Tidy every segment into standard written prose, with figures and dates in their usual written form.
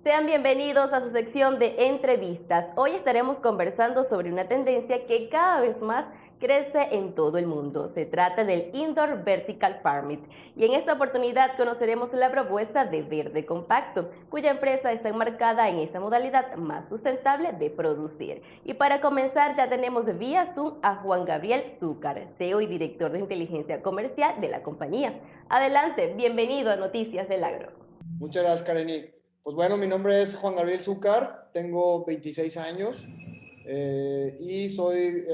Sean bienvenidos a su sección de entrevistas. Hoy estaremos conversando sobre una tendencia que cada vez más crece en todo el mundo. Se trata del Indoor Vertical Farming y en esta oportunidad conoceremos la propuesta de Verde Compacto, cuya empresa está enmarcada en esa modalidad más sustentable de producir. Y para comenzar ya tenemos vía Zoom a Juan Gabriel Zúcar, CEO y director de inteligencia comercial de la compañía. Adelante, bienvenido a Noticias del Agro. Muchas gracias, Kareni. Pues bueno, mi nombre es Juan Gabriel Zúcar, tengo 26 años y soy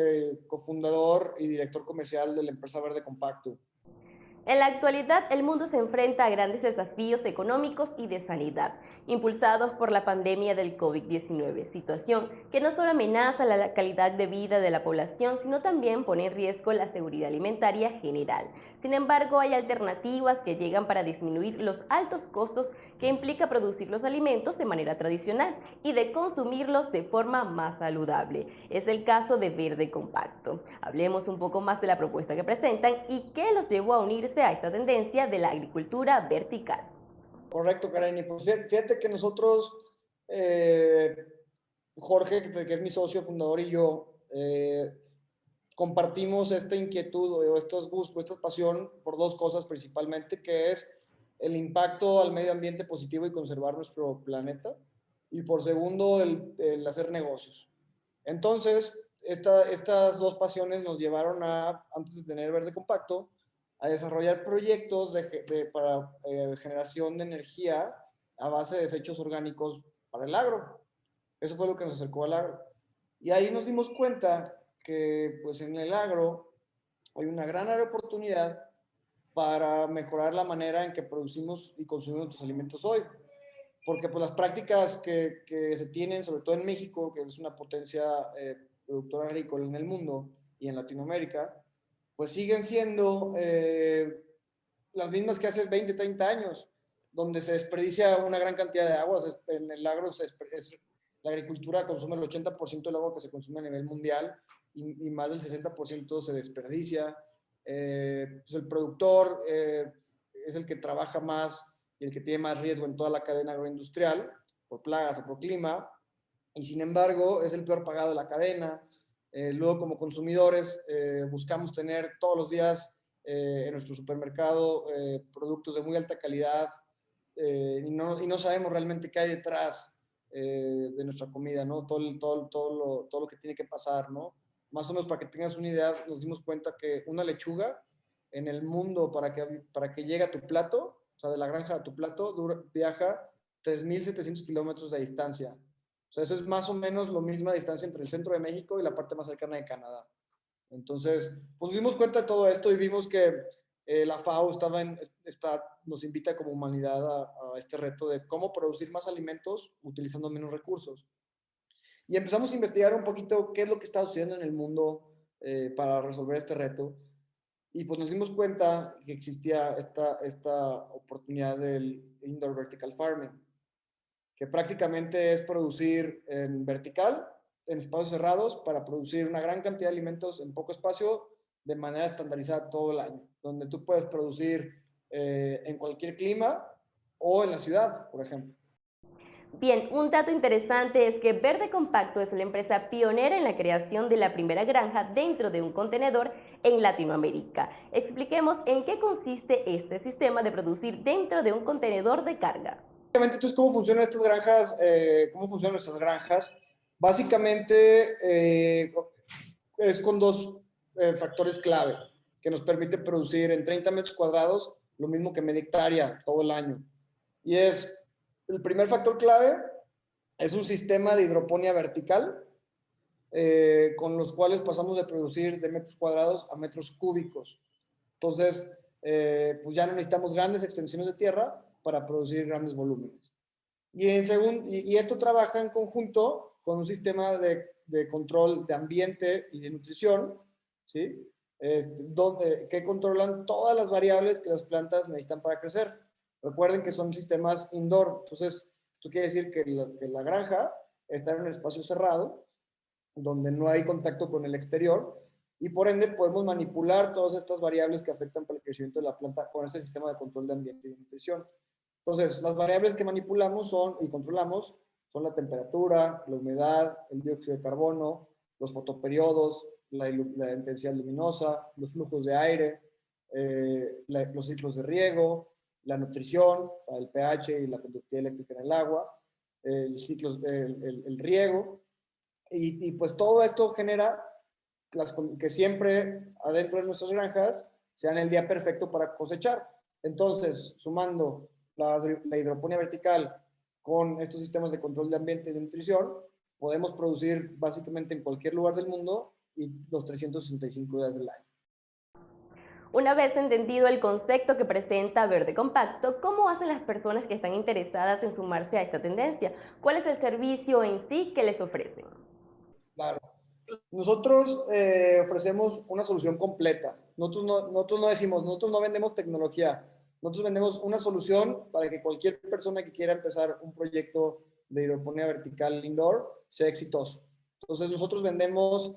cofundador y director comercial de la empresa Verde Compacto. En la actualidad, el mundo se enfrenta a grandes desafíos económicos y de sanidad, impulsados por la pandemia del COVID-19, situación que no solo amenaza la calidad de vida de la población, sino también pone en riesgo la seguridad alimentaria general. Sin embargo, hay alternativas que llegan para disminuir los altos costos que implica producir los alimentos de manera tradicional y de consumirlos de forma más saludable. Es el caso de Verde Compacto. Hablemos un poco más de la propuesta que presentan y qué los llevó a unirse a esta tendencia de la agricultura vertical. Correcto, Kareni. Pues fíjate que nosotros, Jorge, que es mi socio fundador, y yo, compartimos esta inquietud o estos gustos, esta pasión por dos cosas principalmente, que es el impacto al medio ambiente positivo y conservar nuestro planeta, y por segundo, el hacer negocios. Entonces, estas dos pasiones nos llevaron a, antes de tener Verde Compacto, a desarrollar proyectos para generación de energía a base de desechos orgánicos para el agro. Eso fue lo que nos acercó al agro. Y ahí nos dimos cuenta que pues, en el agro hay una gran área de oportunidad para mejorar la manera en que producimos y consumimos nuestros alimentos hoy. Porque pues, las prácticas que se tienen, sobre todo en México, que es una potencia productora agrícola en el mundo y en Latinoamérica, pues siguen siendo las mismas que hace 20, 30 años, donde se desperdicia una gran cantidad de agua. En el agro la agricultura consume el 80% del agua que se consume a nivel mundial y más del 60% se desperdicia. Pues el productor es el que trabaja más y el que tiene más riesgo en toda la cadena agroindustrial por plagas o por clima, y sin embargo es el peor pagado de la cadena. Luego, como consumidores, buscamos tener todos los días en nuestro supermercado productos de muy alta calidad y no sabemos realmente qué hay detrás de nuestra comida, ¿no? Todo lo que tiene que pasar, ¿no? Más o menos para que tengas una idea, nos dimos cuenta que una lechuga en el mundo para que llegue a tu plato, o sea, de la granja a tu plato, viaja 3.700 kilómetros de distancia. O sea, eso es más o menos la misma distancia entre el centro de México y la parte más cercana de Canadá. Entonces, pues dimos cuenta de todo esto y vimos que la FAO nos invita como humanidad a este reto de cómo producir más alimentos utilizando menos recursos. Y empezamos a investigar un poquito qué es lo que está sucediendo en el mundo para resolver este reto. Y pues nos dimos cuenta que existía esta oportunidad del Indoor Vertical Farming, que prácticamente es producir en vertical, en espacios cerrados, para producir una gran cantidad de alimentos en poco espacio de manera estandarizada todo el año, donde tú puedes producir en cualquier clima o en la ciudad, por ejemplo. Bien, un dato interesante es que Verde Compacto es la empresa pionera en la creación de la primera granja dentro de un contenedor en Latinoamérica. Expliquemos en qué consiste este sistema de producir dentro de un contenedor de carga. Entonces, ¿cómo funcionan estas granjas? ¿Cómo funcionan nuestras granjas? Básicamente es con dos factores clave que nos permite producir en 30 metros cuadrados lo mismo que media hectárea todo el año. Y el primer factor clave es un sistema de hidroponía vertical con los cuales pasamos de producir de metros cuadrados a metros cúbicos. Entonces, pues ya no necesitamos grandes extensiones de tierra para producir grandes volúmenes. Y esto trabaja en conjunto con un sistema de control de ambiente y de nutrición, ¿sí? Que controlan todas las variables que las plantas necesitan para crecer. Recuerden que son sistemas indoor, entonces esto quiere decir que la granja está en un espacio cerrado, donde no hay contacto con el exterior, y por ende podemos manipular todas estas variables que afectan para el crecimiento de la planta con este sistema de control de ambiente y de nutrición. Entonces, las variables que manipulamos y controlamos son la temperatura, la humedad, el dióxido de carbono, los fotoperiodos, la intensidad luminosa, los flujos de aire, los ciclos de riego, la nutrición, el pH y la conductividad eléctrica en el agua, el riego, y pues todo esto genera que siempre adentro de nuestras granjas sean el día perfecto para cosechar. Entonces, sumando la hidroponía vertical con estos sistemas de control de ambiente y de nutrición, podemos producir básicamente en cualquier lugar del mundo y los 365 días del año. Una vez entendido el concepto que presenta Verde Compacto, ¿cómo hacen las personas que están interesadas en sumarse a esta tendencia? ¿Cuál es el servicio en sí que les ofrecen? Claro. Nosotros ofrecemos una solución completa. Nosotros no decimos, nosotros no vendemos tecnología. Nosotros vendemos una solución para que cualquier persona que quiera empezar un proyecto de hidroponía vertical indoor sea exitoso. Entonces nosotros vendemos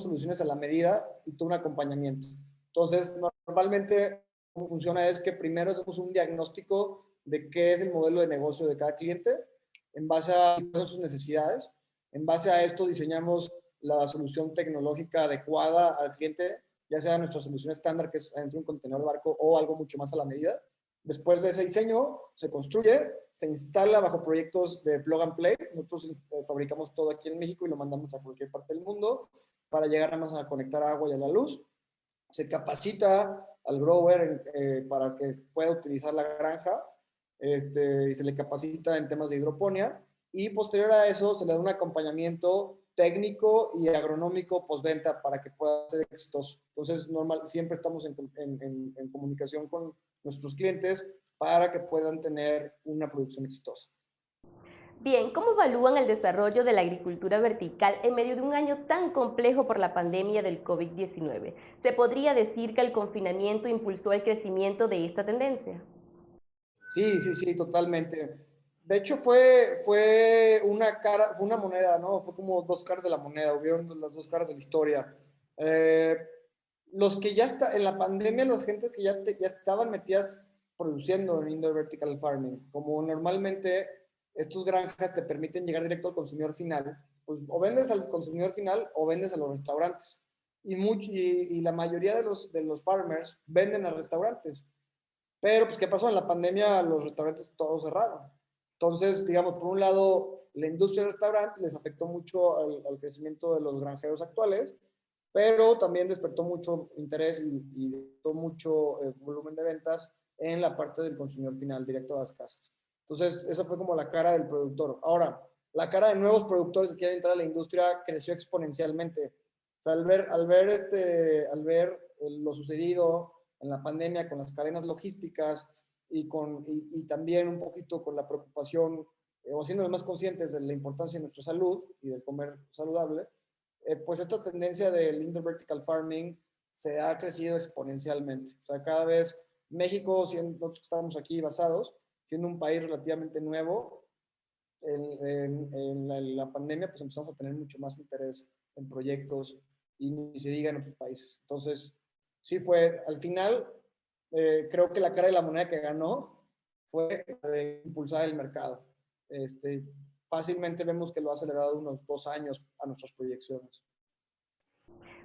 soluciones a la medida y todo un acompañamiento. Entonces, normalmente, cómo funciona es que primero hacemos un diagnóstico de qué es el modelo de negocio de cada cliente en base a sus necesidades. En base a esto diseñamos la solución tecnológica adecuada al cliente, ya sea nuestra solución estándar, que es dentro de un contenedor de barco, o algo mucho más a la medida. Después de ese diseño, se construye, se instala bajo proyectos de plug and play. Nosotros fabricamos todo aquí en México y lo mandamos a cualquier parte del mundo para llegar nada más a conectar agua y a la luz. Se capacita al grower para que pueda utilizar la granja, y se le capacita en temas de hidroponía, y posterior a eso se le da un acompañamiento técnico y agronómico postventa para que pueda ser exitoso. Entonces, siempre estamos en comunicación con nuestros clientes para que puedan tener una producción exitosa. Bien, ¿cómo evalúan el desarrollo de la agricultura vertical en medio de un año tan complejo por la pandemia del COVID-19? ¿Se podría decir que el confinamiento impulsó el crecimiento de esta tendencia? Sí, totalmente. De hecho, fue una moneda, ¿no? Fue como dos caras de la moneda, hubieron las dos caras de la historia. Eh, los que en la pandemia, las gentes que ya estaban metidas produciendo en Indoor Vertical Farming, como normalmente estos granjas te permiten llegar directo al consumidor final, pues o vendes al consumidor final o vendes a los restaurantes. Y la mayoría de los farmers venden a restaurantes. Pero, pues, ¿qué pasó? En la pandemia los restaurantes todos cerraron. Entonces, digamos, por un lado, la industria del restaurante les afectó mucho al crecimiento de los granjeros actuales, pero también despertó mucho interés y despertó mucho volumen de ventas en la parte del consumidor final, directo a las casas. Entonces, esa fue como la cara del productor. Ahora, la cara de nuevos productores que quieren entrar a la industria creció exponencialmente. O sea, al ver lo sucedido en la pandemia con las cadenas logísticas y también un poquito con la preocupación o siendo más conscientes de la importancia de nuestra salud y del comer saludable, pues esta tendencia del indoor vertical farming se ha crecido exponencialmente. O sea, cada vez México, siendo nosotros que estamos aquí basados, siendo un país relativamente nuevo, en la pandemia pues empezamos a tener mucho más interés en proyectos y ni se diga en otros países. Entonces, sí fue, al final, creo que la cara de la moneda que ganó fue de impulsar el mercado. Fácilmente vemos que lo ha acelerado unos 2 años a nuestras proyecciones.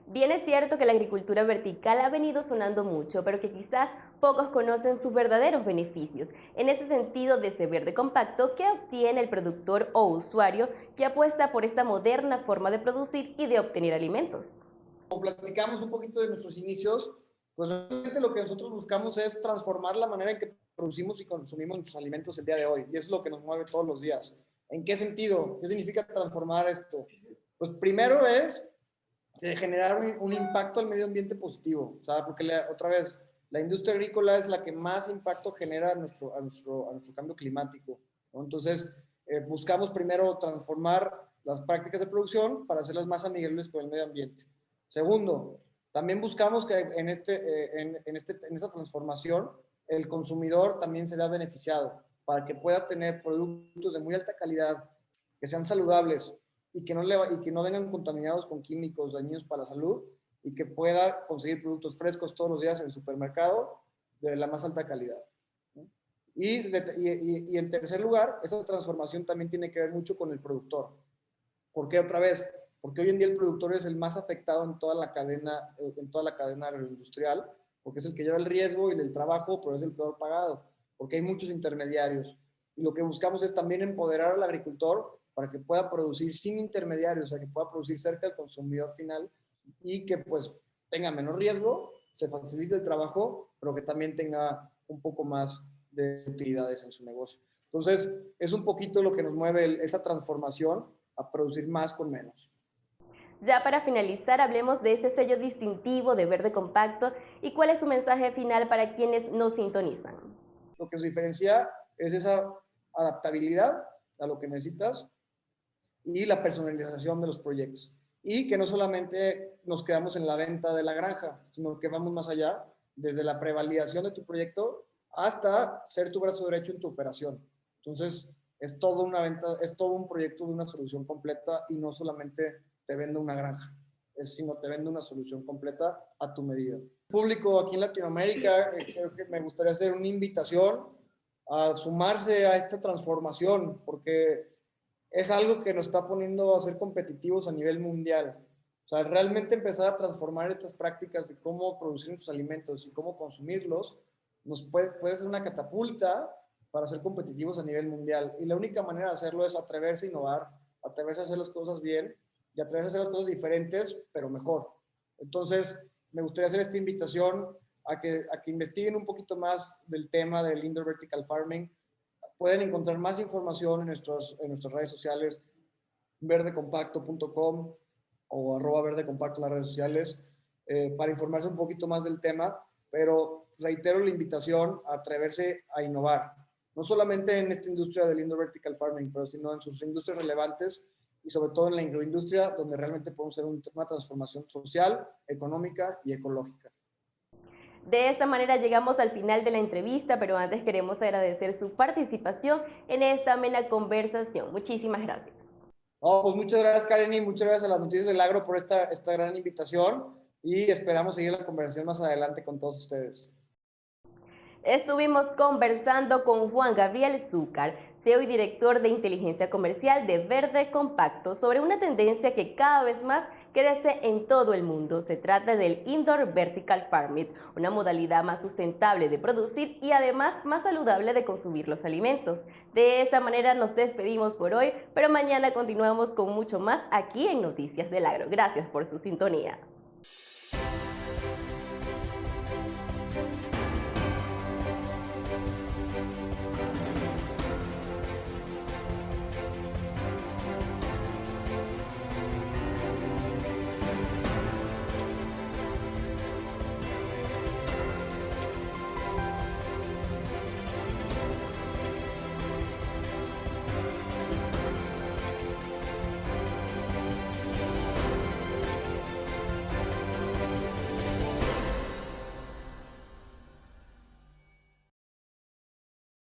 Bien es cierto que la agricultura vertical ha venido sonando mucho, pero que quizás pocos conocen sus verdaderos beneficios. En ese sentido, desde Verde Compacto, ¿qué obtiene el productor o usuario que apuesta por esta moderna forma de producir y de obtener alimentos? Como platicamos un poquito de nuestros inicios, pues realmente lo que nosotros buscamos es transformar la manera en que producimos y consumimos nuestros alimentos el día de hoy. Y eso es lo que nos mueve todos los días. ¿En qué sentido? ¿Qué significa transformar esto? Pues primero es generar un impacto al medio ambiente positivo. O sea, porque otra vez, la industria agrícola es la que más impacto genera a nuestro cambio climático, ¿no? Entonces, buscamos primero transformar las prácticas de producción para hacerlas más amigables con el medio ambiente. Segundo, también buscamos que en esta transformación el consumidor también se vea beneficiado para que pueda tener productos de muy alta calidad, que sean saludables y que no vengan contaminados con químicos dañinos para la salud, y que pueda conseguir productos frescos todos los días en el supermercado de la más alta calidad. Y en tercer lugar, esa transformación también tiene que ver mucho con el productor. ¿Por qué otra vez? Porque hoy en día el productor es el más afectado en toda la cadena agroindustrial, porque es el que lleva el riesgo y el trabajo, pero es el peor pagado, porque hay muchos intermediarios. Y lo que buscamos es también empoderar al agricultor para que pueda producir sin intermediarios, o sea, que pueda producir cerca del consumidor final y que pues tenga menos riesgo, se facilite el trabajo, pero que también tenga un poco más de utilidades en su negocio. Entonces, es un poquito lo que nos mueve esta transformación a producir más con menos. Ya para finalizar, hablemos de ese sello distintivo de Verde Compacto y cuál es su mensaje final para quienes nos sintonizan. Lo que nos diferencia es esa adaptabilidad a lo que necesitas y la personalización de los proyectos. Y que no solamente nos quedamos en la venta de la granja, sino que vamos más allá, desde la prevalidación de tu proyecto hasta ser tu brazo derecho en tu operación. Entonces, es todo una venta, es todo un proyecto de una solución completa y no solamente te vende una granja, sino te vende una solución completa a tu medida. Público aquí en Latinoamérica, creo que me gustaría hacer una invitación a sumarse a esta transformación, porque es algo que nos está poniendo a ser competitivos a nivel mundial. O sea, realmente empezar a transformar estas prácticas de cómo producir nuestros alimentos y cómo consumirlos nos puede ser una catapulta para ser competitivos a nivel mundial. Y la única manera de hacerlo es atreverse a innovar, atreverse a hacer las cosas bien y atreverse a hacer las cosas diferentes, pero mejor. Entonces, me gustaría hacer esta invitación a que investiguen un poquito más del tema del Indoor Vertical Farming. Pueden encontrar más información en nuestras redes sociales, verdecompacto.com o @verdecompacto en las redes sociales, para informarse un poquito más del tema, pero reitero la invitación a atreverse a innovar, no solamente en esta industria del Indoor Vertical Farming, pero sino en sus industrias relevantes y sobre todo en la agroindustria, donde realmente podemos hacer una transformación social, económica y ecológica. De esta manera llegamos al final de la entrevista, pero antes queremos agradecer su participación en esta amena conversación. Muchísimas gracias. Oh, pues muchas gracias, Karen, y muchas gracias a las Noticias del Agro por esta gran invitación, y esperamos seguir la conversación más adelante con todos ustedes. Estuvimos conversando con Juan Gabriel Zúcar, CEO y director de inteligencia comercial de Verde Compacto, sobre una tendencia que cada vez más crece en todo el mundo. Se trata del Indoor Vertical Farming, una modalidad más sustentable de producir y además más saludable de consumir los alimentos. De esta manera nos despedimos por hoy, pero mañana continuamos con mucho más aquí en Noticias del Agro. Gracias por su sintonía.